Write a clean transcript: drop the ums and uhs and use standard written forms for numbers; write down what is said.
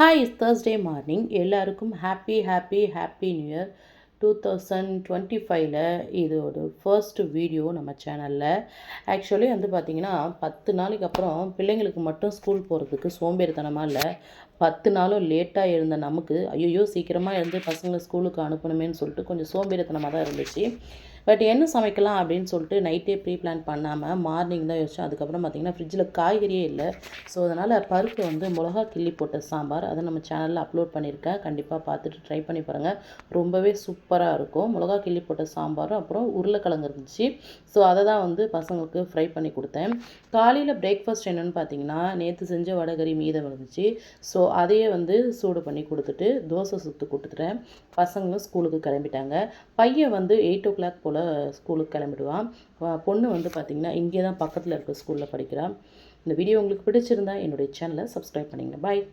Hi, it's Thursday morning. எல்லாருக்கும் happy new year 2025ல இது ஒரு ஃபர்ஸ்ட் வீடியோ நம்ம சேனலில். ஆக்சுவலி வந்து பார்த்திங்கன்னா 10 நாளைக்கு அப்புறம் பிள்ளைங்களுக்கு மட்டும் ஸ்கூல் போகிறதுக்கு சோம்பேறித்தனமாக இல்லை, 10 நாளும் லேட்டாக எழுந்த நமக்கு ஐயோ சீக்கிரமாக எழுந்து பசங்களை ஸ்கூலுக்கு அனுப்பணுமேன்னு சொல்லிட்டு கொஞ்சம் சோம்பேறித்தனமாக தான் இருந்துச்சு. பட் என்ன சமைக்கலாம் அப்படின்னு சொல்லிட்டு நைட்டே ப்ரீ பிளான் பண்ணாமல் மார்னிங் தான் யோசிச்சோம். அதுக்கப்புறம் பார்த்திங்கன்னா ஃப்ரிட்ஜில் காய்கறியே இல்லை. ஸோ அதனால் பருப்பு வந்து மிளகா கிள்ளி போட்ட சாம்பார் அதை நம்ம சேனலில் அப்லோட் பண்ணியிருக்கேன். கண்டிப்பாக பார்த்துட்டு ட்ரை பண்ணி பாருங்கள், ரொம்பவே சூப்பராக இருக்கும். மிளகா கிள்ளி போட்ட சாம்பாரும் அப்புறம் உருளைக்கிழங்கு இருந்துச்சு. ஸோ அதை தான் வந்து பசங்களுக்கு ஃப்ரை பண்ணி கொடுத்தேன். காலையில் பிரேக்ஃபாஸ்ட் என்னென்னு பார்த்தீங்கன்னா நேற்று செஞ்ச வடகறி மீதம் இருந்துச்சு. ஸோ அதையே வந்து சூடு பண்ணி கொடுத்துட்டு தோசை சுட்டு கொடுத்துட்டேன். பசங்களும் ஸ்கூலுக்கு கிளம்பிட்டாங்க. பையன் வந்து 8 o'clock போல் ஸ்கூலுக்கு கிளம்பிடுவான். பொண்ணு வந்து பார்த்திங்கன்னா இங்கே தான் பக்கத்தில் இருக்க ஸ்கூலில் படிக்கிறான். இந்த வீடியோ உங்களுக்கு பிடிச்சிருந்தா என்னுடைய சேனலை சப்ஸ்கிரைப் பண்ணிங்க. பாய்.